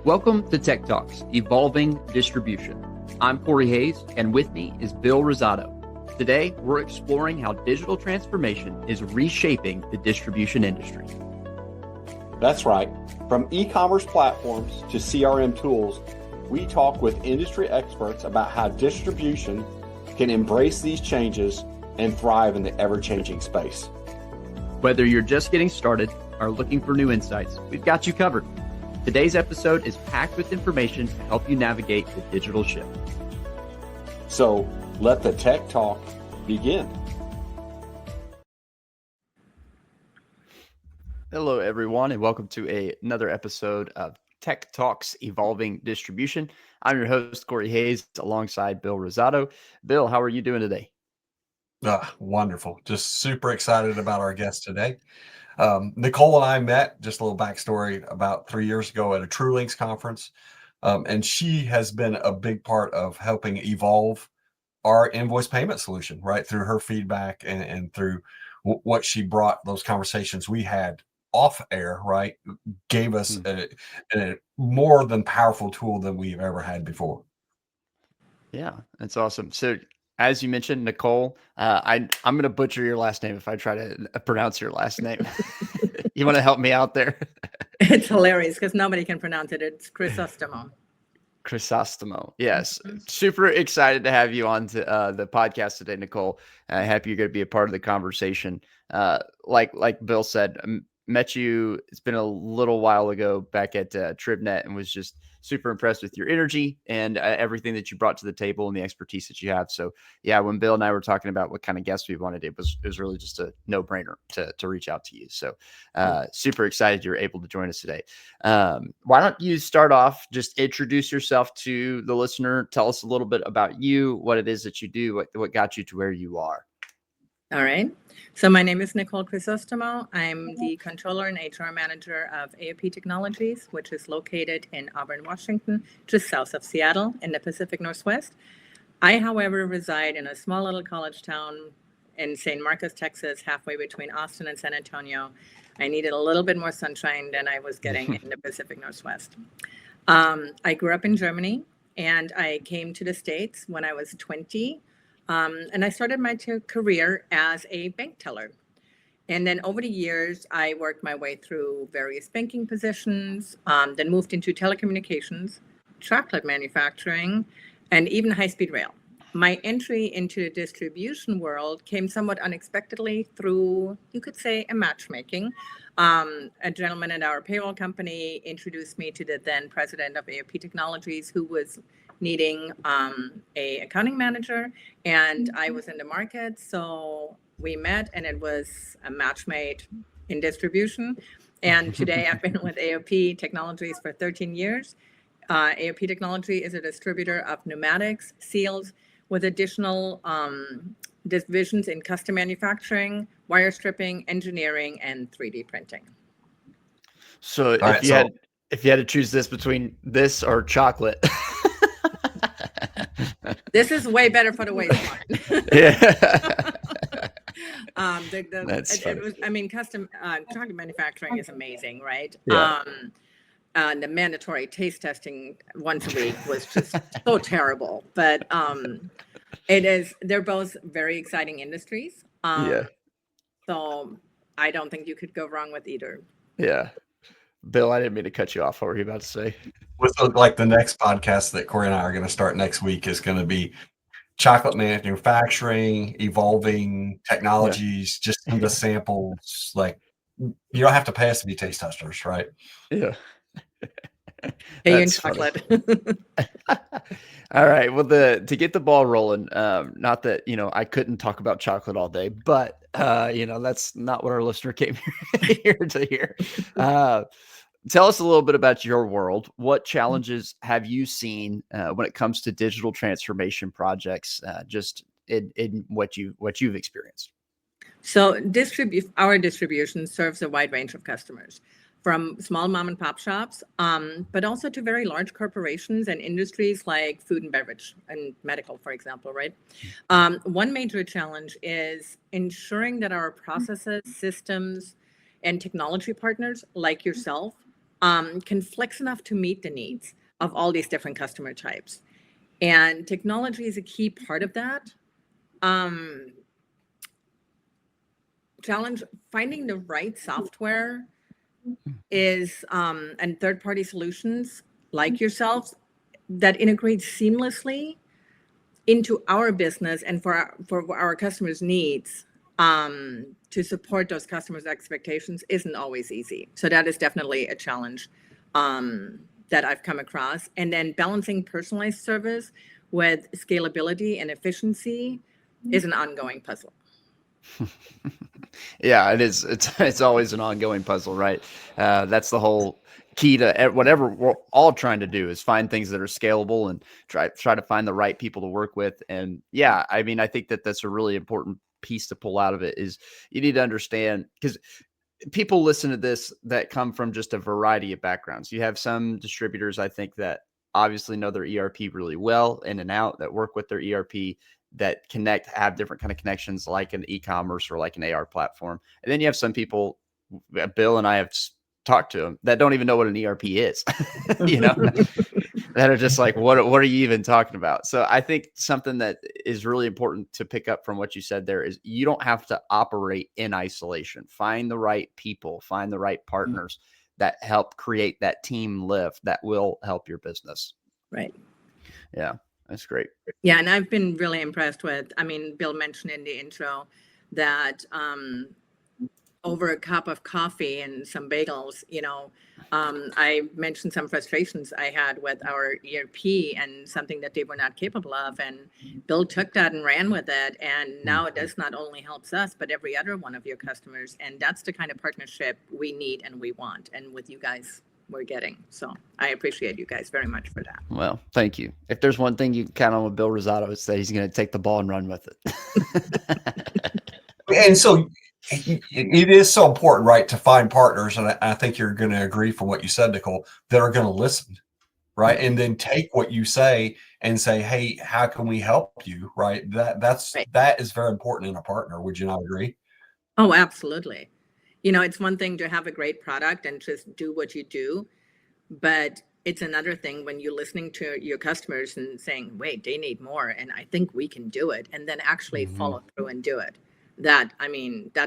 Welcome to Tech Talks, Evolving Distribution. I'm Corey Hayes, and with me is Bill Rosado. Today, we're exploring how digital transformation is reshaping the distribution industry. That's right. From e-commerce platforms to CRM tools, we talk with industry experts about how distribution can embrace these changes and thrive in the ever-changing space. Whether you're just getting started or looking for new insights, we've got you covered. Today's episode is packed with information to help you navigate the digital shift. So let the tech talk begin. Hello, everyone, and welcome to another episode of Tech Talks Evolving Distribution. I'm your host, Corey Hayes, alongside Bill Rosado. Bill, how are you doing today? Wonderful. Just super excited about our guest today. Nicole and I met, just a little backstory, about 3 years ago at a TrueLinks conference. And she has been a big part of helping evolve our invoice payment solution, right? Through her feedback and through what she brought, those conversations we had off air, right? Gave us a more than powerful tool than we've ever had before. Yeah, that's awesome. So as you mentioned, Nicole, I'm going to butcher your last name if I try to pronounce your last name. You want to help me out there? It's hilarious because nobody can pronounce it. It's Crisostomo. Crisostomo. Yes. Super excited to have you on the podcast today, Nicole. Happy you're going to be a part of the conversation. Like Bill said, met you, it's been a little while ago back at TribNet, and was just super impressed with your energy and everything that you brought to the table and the expertise that you have. So yeah, when Bill and I were talking about what kind of guests we wanted, it was really just a no-brainer to reach out to you. So super excited you're able to join us today. Why don't you start off, just introduce yourself to the listener, tell us a little bit about you, what it is that you do, what got you to where you are. All right. So my name is Nicole Crisostomo. I'm the controller and HR manager of AOP Technologies, which is located in Auburn, Washington, just south of Seattle in the Pacific Northwest. I, however, reside in a small little college town in San Marcos, Texas, halfway between Austin and San Antonio. I needed a little bit more sunshine than I was getting in the Pacific Northwest. I grew up in Germany, and I came to the States when I was 20. And I started my career as a bank teller. And then over the years, I worked my way through various banking positions, then moved into telecommunications, chocolate manufacturing, and even high-speed rail. My entry into the distribution world came somewhat unexpectedly through, you could say, a matchmaking. A gentleman at our payroll company introduced me to the then president of AOP Technologies, who was needing a accounting manager, and I was in the market. So we met, and it was a match made in distribution. And today I've been with AOP Technologies for 13 years. AOP Technology is a distributor of pneumatics, seals, with additional divisions in custom manufacturing, wire stripping, engineering, and 3D printing. So if you had to choose this between this or chocolate. This is way better for the waistline. Yeah. Custom chocolate manufacturing is amazing, right? Yeah. The mandatory taste testing once a week was just so terrible. But they're both very exciting industries. So I don't think you could go wrong with either. Yeah. Bill, I didn't mean to cut you off. What were you about to say? With the next podcast that Corey and I are going to start next week is going to be chocolate manufacturing, evolving technologies, just some of the samples. Like, you don't have to pay us to be taste testers, right? Yeah. Hey, in chocolate. All right. Well, to get the ball rolling, not that, I couldn't talk about chocolate all day, but, that's not what our listener came here to hear. Tell us a little bit about your world. What challenges have you seen when it comes to digital transformation projects, just in what you've experienced? So our distribution serves a wide range of customers, from small mom and pop shops, but also to very large corporations and industries like food and beverage and medical, for example, right? One major challenge is ensuring that our processes, systems, and technology partners like yourself can flex enough to meet the needs of all these different customer types. And technology is a key part of that. Challenge finding the right software is and third-party solutions like yourselves that integrate seamlessly into our business and for our customers' needs to support those customers' expectations isn't always easy. So that is definitely a challenge that I've come across. And then balancing personalized service with scalability and efficiency is an ongoing puzzle. Yeah, it is. It's always an ongoing puzzle, right? That's the whole key to whatever we're all trying to do is find things that are scalable and try to find the right people to work with. And yeah, I mean, I think that that's a really important piece to pull out of it is you need to understand, because people listen to this that come from just a variety of backgrounds. You have some distributors, I think, that obviously know their ERP really well in and out, that work with their ERP, that have different kind of connections like an e-commerce or like an AR platform. And then you have some people, Bill and I have talked to them, that don't even know what an ERP is, that are just like, what are you even talking about? So I think something that is really important to pick up from what you said there is you don't have to operate in isolation. Find the right people, find the right partners that help create that team lift that will help your business. Right. Yeah, that's great. Yeah, and I've been really impressed with, Bill mentioned in the intro that over a cup of coffee and some bagels, I mentioned some frustrations I had with our ERP and something that they were not capable of. And Bill took that and ran with it. And now it does not only helps us, but every other one of your customers. And that's the kind of partnership we need and we want. And with you guys, we're getting. So I appreciate you guys very much for that. Well, thank you. If there's one thing you can count on with Bill Rosado, it's that he's going to take the ball and run with it. And so it is so important, right, to find partners, and I think you're going to agree from what you said, Nicole, that are going to listen, right, and then take what you say and say, hey, how can we help you, right? That is very important in a partner. Would you not agree? Oh, absolutely. It's one thing to have a great product and just do what you do, but it's another thing when you're listening to your customers and saying, wait, they need more, and I think we can do it, and then actually follow through and do it. That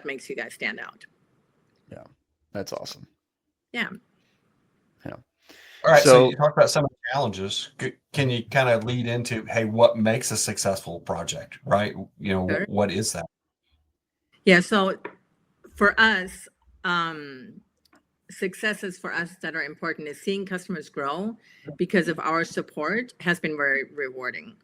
makes you guys stand out. Yeah, that's awesome. Yeah. All right, so you talked about some of the challenges. Can you kind of lead into, hey, what makes a successful project, right? Sure. What is that? Yeah, so for us, successes for us that are important is seeing customers grow because of our support has been very rewarding.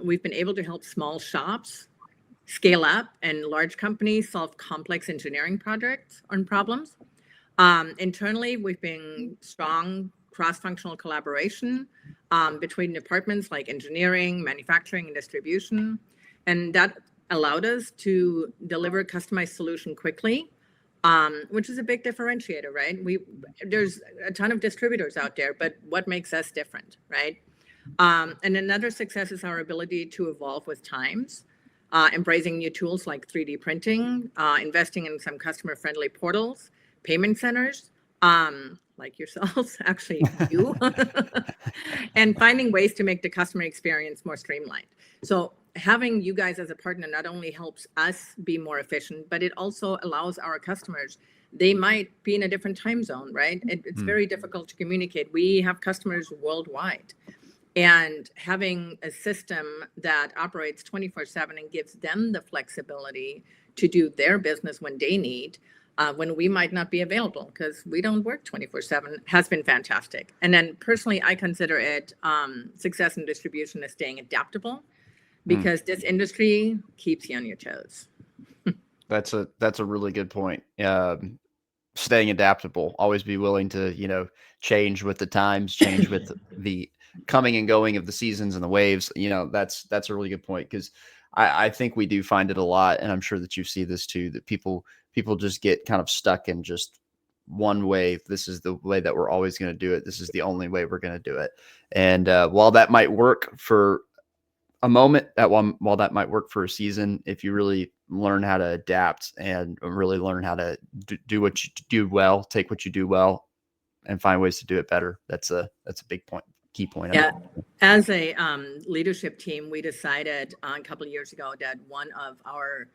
We've been able to help small shops scale up and large companies solve complex engineering projects and problems. Internally, we've been strong cross-functional collaboration between departments like engineering, manufacturing, and distribution. And that allowed us to deliver a customized solution quickly, which is a big differentiator, right? There's a ton of distributors out there, but what makes us different, right? And another success is our ability to evolve with times. Embracing new tools like 3D printing, investing in some customer-friendly portals, payment centers, like yourselves, actually you, and finding ways to make the customer experience more streamlined. So having you guys as a partner not only helps us be more efficient, but it also allows our customers, they might be in a different time zone, right? It's very difficult to communicate. We have customers worldwide. And having a system that operates 24/7 and gives them the flexibility to do their business when they need, when we might not be available because we don't work 24/7 has been fantastic. And then personally, I consider it success in distribution is staying adaptable because this industry keeps you on your toes. That's a really good point. Staying adaptable, always be willing to, change with the times, change with the coming and going of the seasons and the waves. That's a really good point because I think we do find it a lot, and I'm sure that you see this too, that people just get kind of stuck in just one way. This is the way that we're always going to do it. This is the only way we're going to do it. And while that might work for a moment, while that might work for a season, if you really learn how to adapt and really learn how to do what you do well, take what you do well, and find ways to do it better. That's a big point, key point. Yeah. As a leadership team, we decided a couple of years ago that one of our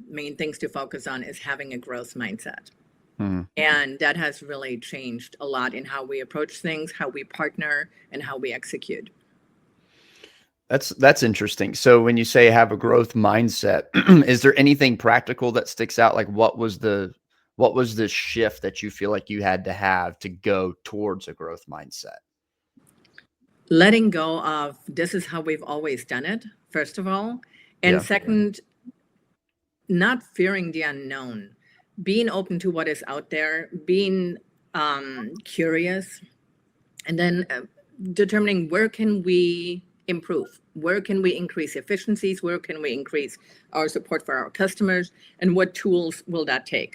main things to focus on is having a growth mindset. And that has really changed a lot in how we approach things, how we partner, and how we execute. That's interesting. So when you say have a growth mindset, is there anything practical that sticks out? Like what was the shift that you feel like you had to have to go towards a growth mindset? Letting go of this is how we've always done it, first of all. And second, not fearing the unknown, being open to what is out there, being curious, and then determining where can we improve, where can we increase efficiencies, where can we increase our support for our customers, and what tools will that take.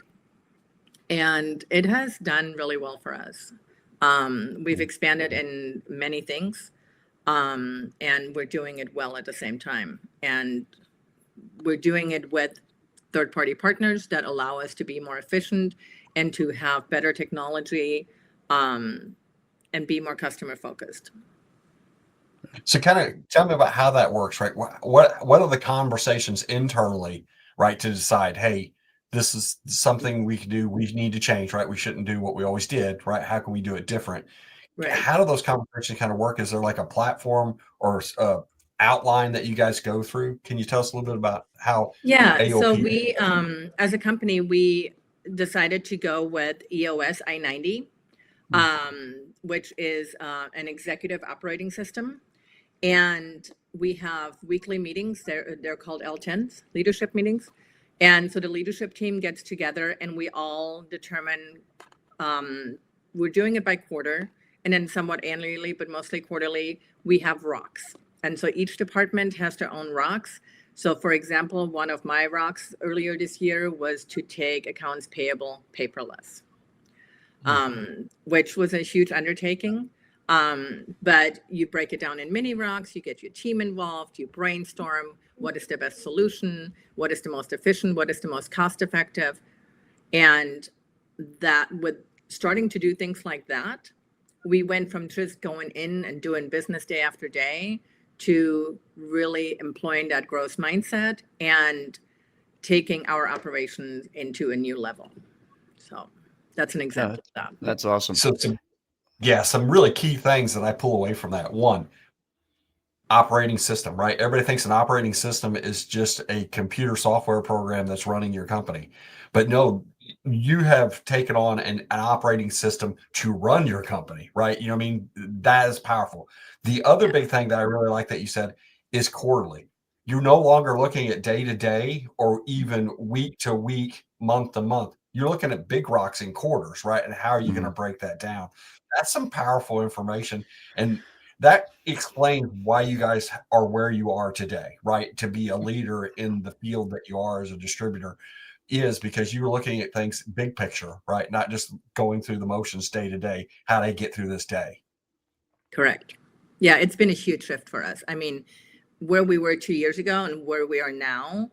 And it has done really well for us. We've expanded in many things, and we're doing it well at the same time. And we're doing it with third-party partners that allow us to be more efficient and to have better technology, and be more customer focused. So kind of tell me about how that works, right? What are the conversations internally, right, to decide, hey, this is something we can do, we need to change, right? We shouldn't do what we always did, right? How can we do it different? Right. How do those conversations kind of work? Is there like a platform or outline that you guys go through? Can you tell us a little bit about how AOP? So we, as a company, we decided to go with EOS I-90, which is an executive operating system. And we have weekly meetings. They're called L10s, leadership meetings. And so the leadership team gets together and we all determine, we're doing it by quarter and then somewhat annually, but mostly quarterly, we have rocks. And so each department has their own rocks. So for example, one of my rocks earlier this year was to take accounts payable paperless, which was a huge undertaking. But you break it down in mini rocks, you get your team involved, you brainstorm what is the best solution, what is the most efficient, what is the most cost effective. And that with starting to do things like that, we went from just going in and doing business day after day to really employing that growth mindset and taking our operations into a new level. So that's an example of that. That's awesome. So some really key things that I pull away from that. One, operating system, right? Everybody thinks an operating system is just a computer software program that's running your company. But no, you have taken on an operating system to run your company, right? You know what I mean? That is powerful. The other big thing that I really like that you said is quarterly. You're no longer looking at day to day or even week to week, month to month. You're looking at big rocks in quarters, right? And how are you going to break that down? That's some powerful information. And that explains why you guys are where you are today, right? To be a leader in the field that you are as a distributor is because you were looking at things big picture, right? Not just going through the motions day to day. How do I get through this day? Correct. Yeah, it's been a huge shift for us. I mean, where we were 2 years ago and where we are now,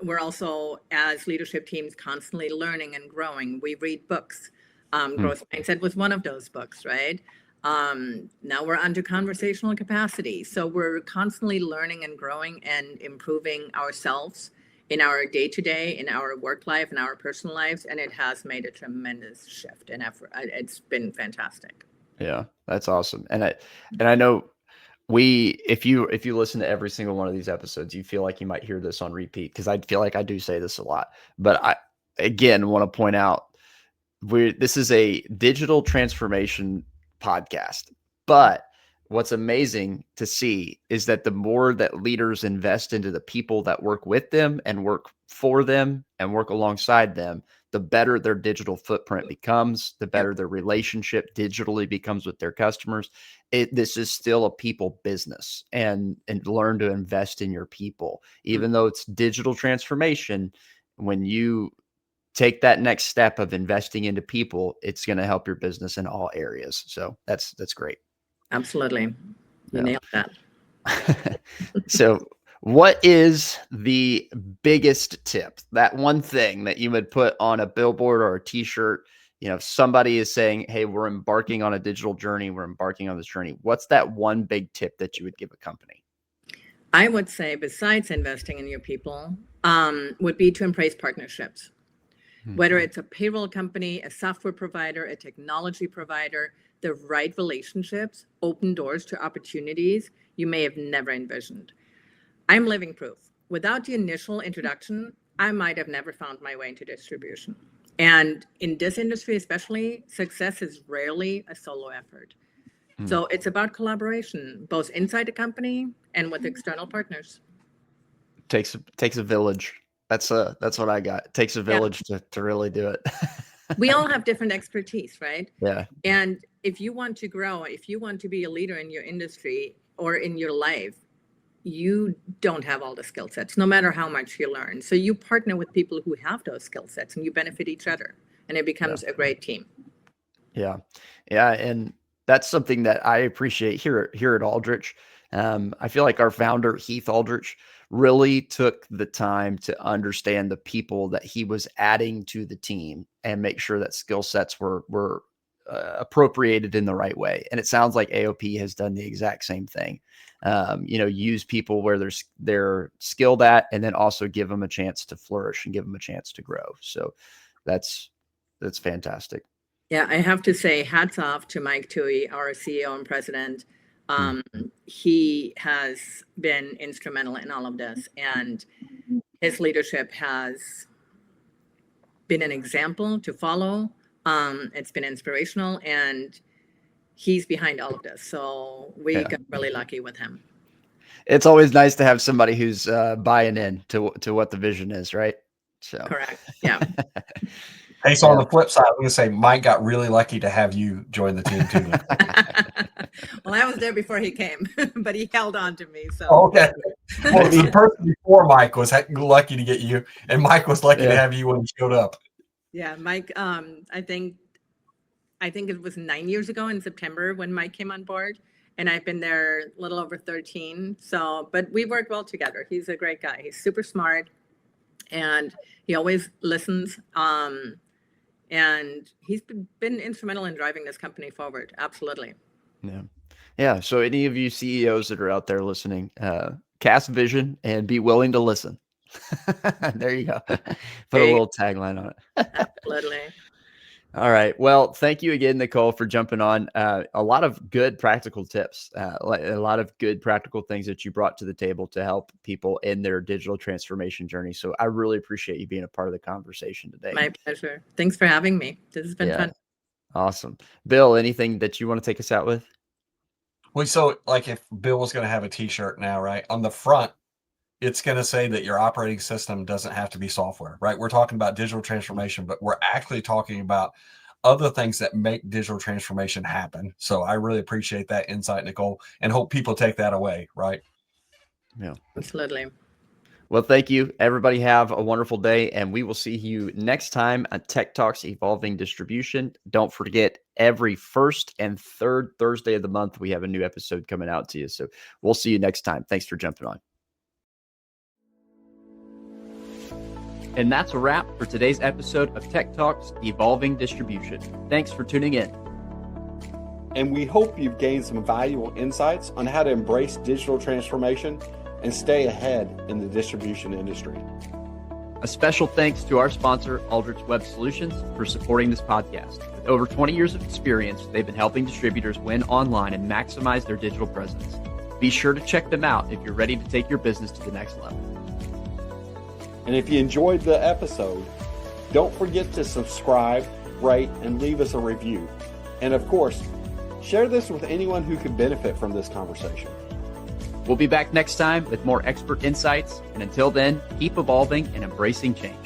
we're also, as leadership teams, constantly learning and growing. We read books. Growth Mindset was one of those books, right? Now we're onto conversational capacity. So we're constantly learning and growing and improving ourselves in our day-to-day, in our work life, in our personal lives. And it has made a tremendous shift and effort. It's been fantastic. Yeah, that's awesome. And I know if you listen to every single one of these episodes, you feel like you might hear this on repeat because I feel like I do say this a lot. But I, again, want to point out this is a digital transformation podcast. But what's amazing to see is that the more that leaders invest into the people that work with them and work for them and work alongside them, the better their digital footprint becomes, the better their relationship digitally becomes with their customers. This is still a people business, and learn to invest in your people. Even though it's digital transformation, when you take that next step of investing into people, it's going to help your business in all areas. So that's great. Absolutely. You nailed that. So what is the biggest tip, that one thing that you would put on a billboard or a t-shirt if somebody is saying, hey, we're embarking on a digital journey, we're embarking on this journey, what's that one big tip that you would give a company? I would say, besides investing in your people, would be to embrace partnerships. Whether it's a payroll company, a software provider, a technology provider, the right relationships open doors to opportunities you may have never envisioned. I'm living proof. Without the initial introduction, I might have never found my way into distribution. And in this industry, especially, success is rarely a solo effort. So it's about collaboration, both inside the company and with external partners. Takes a village. That's what I got. It takes a village to really do it. We all have different expertise, right? Yeah. And if you want to grow, if you want to be a leader in your industry or in your life, you don't have all the skill sets, no matter how much you learn. So you partner with people who have those skill sets and you benefit each other, and it becomes a great team. Yeah. Yeah. And that's something that I appreciate here at Aldrich. I feel like our founder, Heath Aldrich, really took the time to understand the people that he was adding to the team and make sure that skill sets were appropriated in the right way. And it sounds like AOP has done the exact same thing. Use people where they're skilled at, and then also give them a chance to flourish and give them a chance to grow. So that's fantastic. Yeah, I have to say hats off to Mike Toohey, our CEO and president. He has been instrumental in all of this, and his leadership has been an example to follow. It's been inspirational, and he's behind all of this. So we got really lucky with him. It's always nice to have somebody who's buying in to what the vision is, right? So correct. Yeah. Hey, so on the flip side, I'm going to say Mike got really lucky to have you join the team too. Well, I was there before he came, but he held on to me. So okay. Well, the person before Mike was lucky to get you, and Mike was lucky to have you when he showed up. Yeah, Mike. I think it was 9 years ago in September when Mike came on board, and I've been there a little over 13. So, but we work well together. He's a great guy. He's super smart, and he always listens. And he's been instrumental in driving this company forward. Absolutely. Yeah. Yeah. So any of you CEOs that are out there listening, cast vision and be willing to listen. There you go. Put a little tagline on it. Absolutely. All right. Well, thank you again, Nicole, for jumping on. A lot of good practical tips, a lot of good practical things that you brought to the table to help people in their digital transformation journey. So I really appreciate you being a part of the conversation today. My pleasure. Thanks for having me. This has been fun. Awesome. Bill, anything that you want to take us out with? Well, so like if Bill was going to have a t-shirt now, right, on the front, it's going to say that your operating system doesn't have to be software, right? We're talking about digital transformation, but we're actually talking about other things that make digital transformation happen. So I really appreciate that insight, Nicole, and hope people take that away, right? Yeah, absolutely. Well, thank you. Everybody have a wonderful day, and we will see you next time on Tech Talks Evolving Distribution. Don't forget, every first and third Thursday of the month, we have a new episode coming out to you. So we'll see you next time. Thanks for jumping on. And that's a wrap for today's episode of Tech Talks Evolving Distribution. Thanks for tuning in. And we hope you've gained some valuable insights on how to embrace digital transformation and stay ahead in the distribution industry. A special thanks to our sponsor, Aldrich Web Solutions, for supporting this podcast. With over 20 years of experience, they've been helping distributors win online and maximize their digital presence. Be sure to check them out if you're ready to take your business to the next level. And if you enjoyed the episode, don't forget to subscribe, rate, and leave us a review. And of course, share this with anyone who could benefit from this conversation. We'll be back next time with more expert insights. And until then, keep evolving and embracing change.